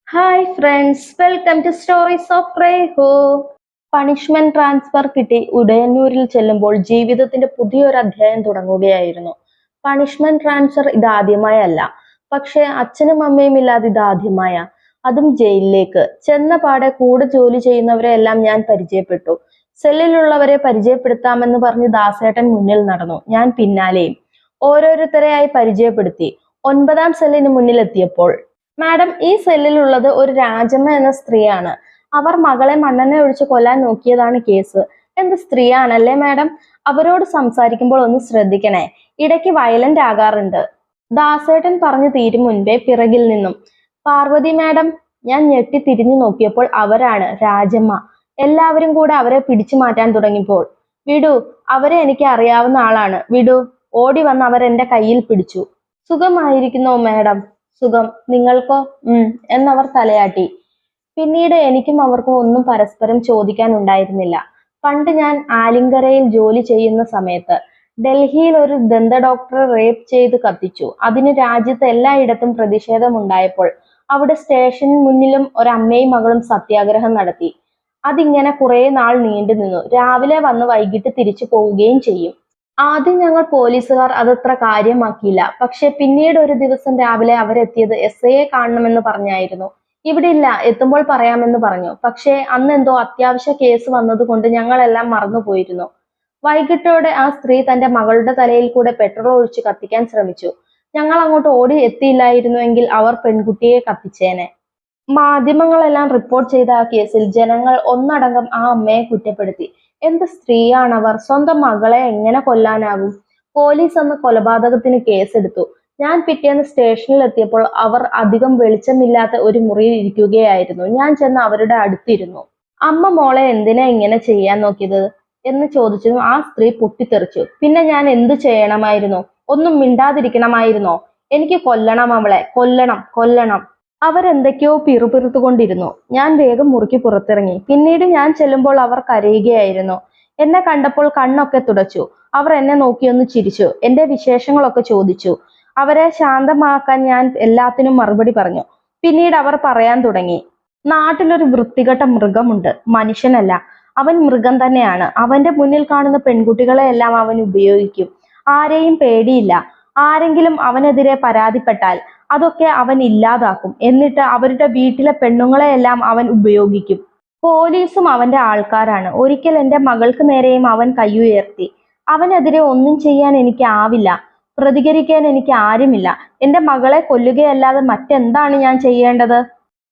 Hi friends, welcome to stories of Reho. Punishment transfer കിട്ടി ഉദയന്നൂരിൽ ചെല്ലുമ്പോൾ ജീവിതത്തിന്റെ പുതിയൊരു അധ്യായം തുടങ്ങുകയായിരുന്നു. പണിഷ്മെന്റ് ട്രാൻസ്ഫർ ഇതാദ്യമായല്ല, പക്ഷെ അച്ഛനും അമ്മയും ഇല്ലാതെ ഇതാദ്യമായ, അതും ജയിലിലേക്ക്. ചെന്ന പാടെ കൂടെ ജോലി ചെയ്യുന്നവരെ എല്ലാം ഞാൻ പരിചയപ്പെട്ടു. സെല്ലിലുള്ളവരെ പരിചയപ്പെടുത്താമെന്ന് പറഞ്ഞ് ദാസേട്ടൻ മുന്നിൽ നടന്നു, ഞാൻ പിന്നാലെയും. ഓരോരുത്തരെയായി പരിചയപ്പെടുത്തി. 9-ാം സെല്ലിന് മുന്നിലെത്തിയപ്പോൾ, മാഡം, ഈ സെല്ലിലുള്ളത് ഒരു രാജമ്മ എന്ന സ്ത്രീയാണ്. അവർ മകളെ മണ്ണെണ്ണ ഒഴിച്ച് കൊല്ലാൻ നോക്കിയതാണ് കേസ്. എന്ത് സ്ത്രീയാണല്ലേ മാഡം? അവരോട് സംസാരിക്കുമ്പോൾ ഒന്ന് ശ്രദ്ധിക്കണേ, ഇടയ്ക്ക് വയലന്റ് ആകാറുണ്ട്. ദാസേട്ടൻ പറഞ്ഞു തീരും മുൻപേ പിറകിൽ നിന്നും, പാർവതി മാഡം. ഞാൻ ഞെട്ടി തിരിഞ്ഞു നോക്കിയപ്പോൾ അവരാണ്, രാജമ്മ. എല്ലാവരും കൂടെ അവരെ പിടിച്ചു മാറ്റാൻ തുടങ്ങിയപ്പോൾ, വിടൂ, അവരെ എനിക്ക് അറിയാവുന്ന ആളാണ്, വിടൂ. ഓടി വന്ന് അവരെന്റെ കയ്യിൽ പിടിച്ചു. സുഖമായിരിക്കുന്നോ മാഡം? സുഖം, നിങ്ങൾക്കോ? എന്നവർ തലയാട്ടി. പിന്നീട് എനിക്കും അവർക്കും ഒന്നും പരസ്പരം ചോദിക്കാനുണ്ടായിരുന്നില്ല. പണ്ട് ഞാൻ ആലിങ്കരയിൽ ജോലി ചെയ്യുന്ന സമയത്ത് ഡൽഹിയിൽ ഒരു ദന്ത ഡോക്ടറെ റേപ്പ് ചെയ്ത് കത്തിച്ചു. അതിന് രാജ്യത്ത് എല്ലായിടത്തും പ്രതിഷേധമുണ്ടായപ്പോൾ അവിടെ സ്റ്റേഷന് മുന്നിലും ഒരമ്മയും മകളും സത്യാഗ്രഹം നടത്തി. അതിങ്ങനെ കുറെ നാൾ നീണ്ടു നിന്നു. രാവിലെ വന്ന് വൈകിട്ട് തിരിച്ചു പോവുകയും ചെയ്യും. ആദ്യം ഞങ്ങൾ പോലീസുകാർ അതത്ര കാര്യമാക്കിയില്ല. പക്ഷെ പിന്നീട് ഒരു ദിവസം രാവിലെ അവരെത്തിയത് SIയെ കാണണമെന്ന് പറഞ്ഞായിരുന്നു. ഇവിടെ ഇല്ല, എത്തുമ്പോൾ പറയാമെന്ന് പറഞ്ഞു. പക്ഷേ അന്നെന്തോ അത്യാവശ്യ കേസ് വന്നതുകൊണ്ട് ഞങ്ങളെല്ലാം മറന്നുപോയിരുന്നു. വൈകിട്ടോടെ ആ സ്ത്രീ തന്റെ മകളുടെ തലയിൽ കൂടെ പെട്രോൾ ഒഴിച്ച് കത്തിക്കാൻ ശ്രമിച്ചു. ഞങ്ങൾ അങ്ങോട്ട് ഓടി എത്തിയില്ലായിരുന്നുവെങ്കിൽ അവർ പെൺകുട്ടിയെ കത്തിച്ചേനെ. മാധ്യമങ്ങളെല്ലാം റിപ്പോർട്ട് ചെയ്ത ആ കേസിൽ ജനങ്ങൾ ഒന്നടങ്കം ആ അമ്മയെ കുറ്റപ്പെടുത്തി. എന്ത് സ്ത്രീയാണവർ! സ്വന്തം മകളെ എങ്ങനെ കൊല്ലാനാവും? പോലീസ് അന്ന് കൊലപാതകത്തിന് കേസെടുത്തു. ഞാൻ പിറ്റേന്ന് സ്റ്റേഷനിൽ എത്തിയപ്പോൾ അവർ അധികം വെളിച്ചമില്ലാത്ത ഒരു മുറിയിൽ ഇരിക്കുകയായിരുന്നു. ഞാൻ ചെന്ന് അവരുടെ അടുത്തിരുന്നു. അമ്മ മോളെ എന്തിനാ ഇങ്ങനെ ചെയ്യാൻ നോക്കിയത് എന്ന് ചോദിച്ചതും ആ സ്ത്രീ പൊട്ടിത്തെറിച്ചു. പിന്നെ ഞാൻ എന്തു ചെയ്യണമായിരുന്നു? ഒന്നും മിണ്ടാതിരിക്കണമായിരുന്നോ? എനിക്ക് കൊല്ലണം അവളെ, കൊല്ലണം, കൊല്ലണം. അവരെന്തൊക്കെയോ പിറുപിറുത്തുകൊണ്ടിരുന്നു. ഞാൻ വേഗം മുറിക്ക് പുറത്തിറങ്ങി. പിന്നീട് ഞാൻ ചെല്ലുമ്പോൾ അവർ കരയുകയായിരുന്നു. എന്നെ കണ്ടപ്പോൾ കണ്ണൊക്കെ തുടച്ചു. അവർ എന്നെ നോക്കിയൊന്ന് ചിരിച്ചു. എന്റെ വിശേഷങ്ങളൊക്കെ ചോദിച്ചു. അവരെ ശാന്തമാക്കാൻ ഞാൻ എല്ലാത്തിനും മറുപടി പറഞ്ഞു. പിന്നീട് അവർ പറയാൻ തുടങ്ങി, നാട്ടിലൊരു വൃത്തികെട്ട മൃഗമുണ്ട്, മനുഷ്യനല്ല, അവൻ മൃഗം തന്നെയാണ്. അവന്റെ മുന്നിൽ കാണുന്ന പെൺകുട്ടികളെ എല്ലാം അവൻ ഉപയോഗിക്കും. ആരെയും പേടിയില്ല. ആരെങ്കിലും അവനെതിരെ പരാതിപ്പെട്ടാൽ അതൊക്കെ അവൻ ഇല്ലാതാക്കും. എന്നിട്ട് അവരുടെ വീട്ടിലെ പെണ്ണുങ്ങളെയെല്ലാം അവൻ ഉപയോഗിക്കും. പോലീസും അവന്റെ ആൾക്കാരാണ്. ഒരിക്കൽ എന്റെ മകൾക്ക് നേരെയും അവൻ കൈയുയർത്തി. അവനെതിരെ ഒന്നും ചെയ്യാൻ എനിക്ക് ആവില്ല. പ്രതികരിക്കാൻ എനിക്ക് ആരുമില്ല. എന്റെ മകളെ കൊല്ലുകയല്ലാതെ മറ്റെന്താണ് ഞാൻ ചെയ്യേണ്ടത്?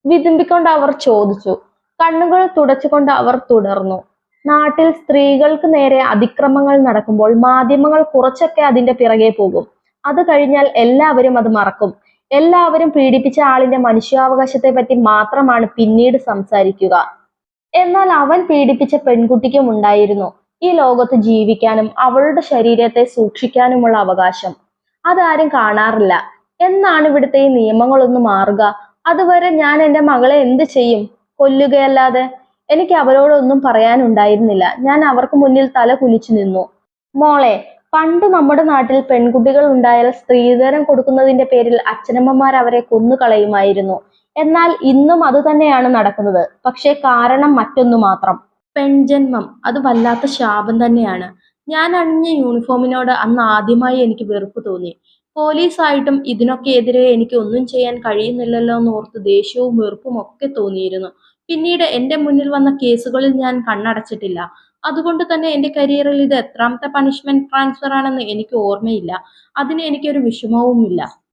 വിതുമ്പിക്കൊണ്ട് അവർ ചോദിച്ചു. കണ്ണുകൾ തുടച്ചുകൊണ്ട് അവർ തുടർന്നു. നാട്ടിൽ സ്ത്രീകൾക്ക് നേരെ അതിക്രമങ്ങൾ നടക്കുമ്പോൾ മാധ്യമങ്ങൾ കുറച്ചൊക്കെ അതിന്റെ പിറകെ പോകും. അത് കഴിഞ്ഞാൽ എല്ലാവരും അത് മറക്കും. എല്ലാവരും പീഡിപ്പിച്ച ആളിന്റെ മനുഷ്യാവകാശത്തെ പറ്റി മാത്രമാണ് പിന്നീട് സംസാരിക്കുക. എന്നാൽ അവൻ പീഡിപ്പിച്ച പെൺകുട്ടിക്കും ഉണ്ടായിരുന്നു ഈ ലോകത്ത് ജീവിക്കാനും അവളുടെ ശരീരത്തെ സൂക്ഷിക്കാനുമുള്ള അവകാശം. അതാരും കാണാറില്ല. എന്നാണ് ഇവിടുത്തെ ഈ നിയമങ്ങളൊന്ന് മാറുക? അതുവരെ ഞാൻ എന്റെ മകളെ എന്ത് ചെയ്യും? കൊല്ലുകയല്ലാതെ. എനിക്ക് അവരോടൊന്നും പറയാനുണ്ടായിരുന്നില്ല. ഞാൻ അവർക്ക് മുന്നിൽ തല കുനിച്ചു നിന്നു. മോളെ, പണ്ട് നമ്മുടെ നാട്ടിൽ പെൺകുട്ടികൾ ഉണ്ടായാൽ സ്ത്രീധനം കൊടുക്കുന്നതിന്റെ പേരിൽ അച്ഛനമ്മമാർ അവരെ കൊന്നുകളയുമായിരുന്നു. എന്നാൽ ഇന്നും അത് തന്നെയാണ് നടക്കുന്നത്. പക്ഷേ കാരണം മറ്റൊന്നു മാത്രം. പെൺജന്മം. അത് വല്ലാത്ത ശാപം തന്നെയാണ്. ഞാൻ അണിഞ്ഞ യൂണിഫോമിനോട് അന്ന് ആദ്യമായി എനിക്ക് വെറുപ്പ് തോന്നി. പോലീസായിട്ടും ഇതിനൊക്കെ എതിരെ എനിക്ക് ഒന്നും ചെയ്യാൻ കഴിയുന്നില്ലല്ലോ എന്നോർത്ത് ദേഷ്യവും വെറുപ്പും ഒക്കെ തോന്നിയിരുന്നു. പിന്നീട് എന്റെ മുന്നിൽ വന്ന കേസുകളിൽ ഞാൻ കണ്ണടച്ചിട്ടില്ല. അതുകൊണ്ട് തന്നെ എന്റെ കരിയറിൽ ഇത് എത്രാമത്തെ പണിഷ്മെന്റ് ട്രാൻസ്ഫർ ആണെന്ന് എനിക്ക് ഓർമ്മയില്ല. അതിന് എനിക്കൊരു വിഷമവുമില്ല.